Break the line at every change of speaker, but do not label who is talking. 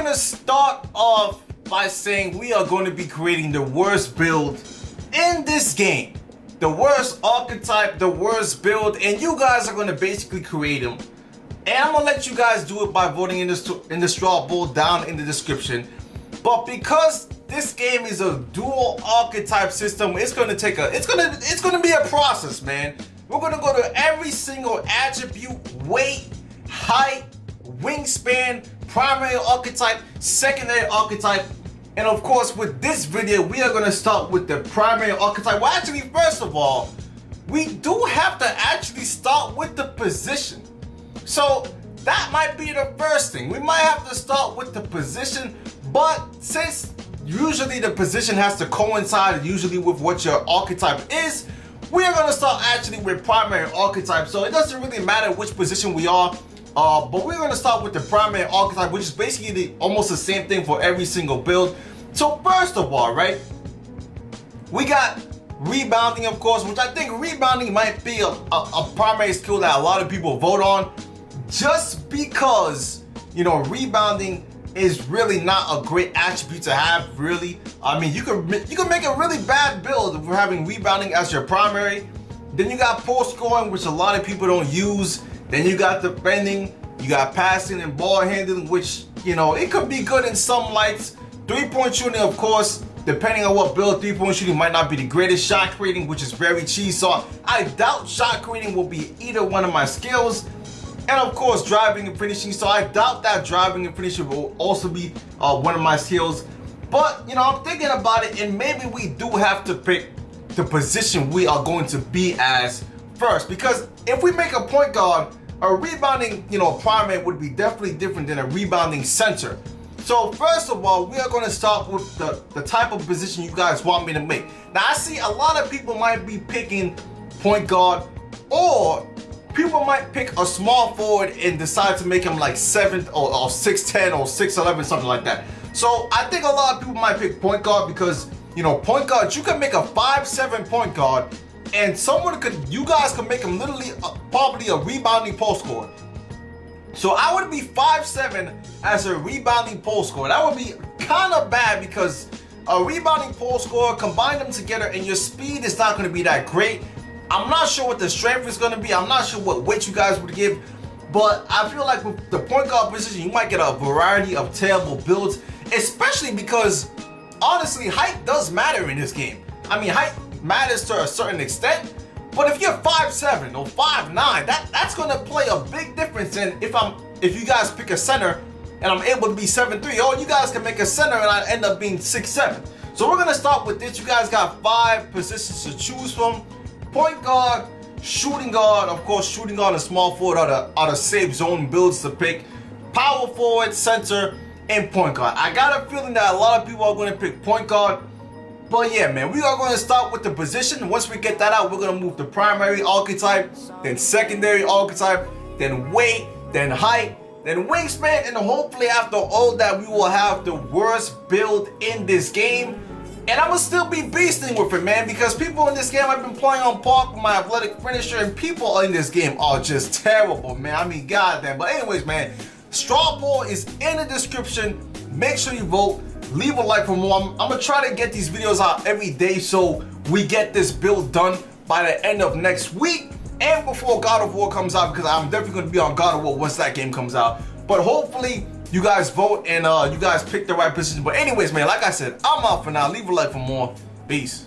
gonna start off by saying we are going to be creating the worst build in this game. The worst archetype, the worst build, and you guys are going to basically create them. And I'm going to let you guys do it by voting in the straw poll down in the description. But because this game is a dual archetype system, it's going to take it's going to be a process, man. We're going to go to every single attribute, weight, height, wingspan, primary archetype, secondary archetype, and of course with this video we are going to start with the primary archetype. Well, actually, first of all, we do have to actually start with the position. So that might be the first thing. We might have to start with the position, but since usually the position has to coincide usually with what your archetype is, we are going to start actually with primary archetype. So it doesn't really matter which position we are. But we're going to start with the primary archetype, which is basically almost the same thing for every single build. So first of all, right, we got rebounding, of course, which I think rebounding might be a primary skill that a lot of people vote on, just because, you know, rebounding is really not a great attribute to have, really. I mean, you can make a really bad build if we're having rebounding as your primary. Then you got post scoring, which a lot of people don't use. Then you got defending, you got passing and ball handling, which, you know, it could be good in some lights. 3-point shooting, of course, depending on what build, 3-point shooting might not be the greatest. Shot creating, which is very cheap, so I doubt shot creating will be either one of my skills. And of course, driving and finishing, so I doubt that driving and finishing will also be one of my skills. But, you know, I'm thinking about it, and maybe we do have to pick the position we are going to be as first, because if we make a point guard, a rebounding, you know, primary would be definitely different than a rebounding center. So first of all, we are going to start with the type of position you guys want me to make. Now I see a lot of people might be picking point guard, or people might pick a small forward and decide to make him like 7th or 6'10 or 6'11, something like that. So I think a lot of people might pick point guard because, you know, point guard, you can make a 5'7 point guard, and you guys could make him literally probably a rebounding post scorer. So I would be 5'7 as a rebounding post scorer. That would be kind of bad because a rebounding post scorer, combine them together and your speed is not going to be that great. I'm not sure what the strength is going to be. I'm not sure what weight you guys would give. But I feel like with the point guard position, you might get a variety of terrible builds, especially because, honestly, height does matter in this game. I mean, height matters to a certain extent, but if you're 5'7 or 5'9, that's gonna play a big difference in if you guys pick a center and I'm able to be 7'3, or you guys can make a center and I end up being 6'7. So we're gonna start with this. You guys got 5 positions to choose from: point guard, shooting guard, of course, shooting guard and small forward are the safe zone builds to pick, power forward, center, and point guard. I got a feeling that a lot of people are gonna pick point guard. But yeah, man, we are going to start with the position. Once we get that out, we're going to move to primary archetype, then secondary archetype, then weight, then height, then wingspan, and hopefully after all that, we will have the worst build in this game. And I'm going to still be beasting with it, man, because people in this game, I've been playing on park with my athletic finisher, and people in this game are just terrible, man. I mean, goddamn. But anyways, man, straw poll is in the description. Make sure you vote. Leave a like for more. I'm gonna try to get these videos out every day so we get this build done by the end of next week and before God of War comes out, because I'm definitely gonna be on God of War once that game comes out. But hopefully you guys vote and you guys pick the right position. But anyways, man, like I said, I'm out for now. Leave a like for more. Peace.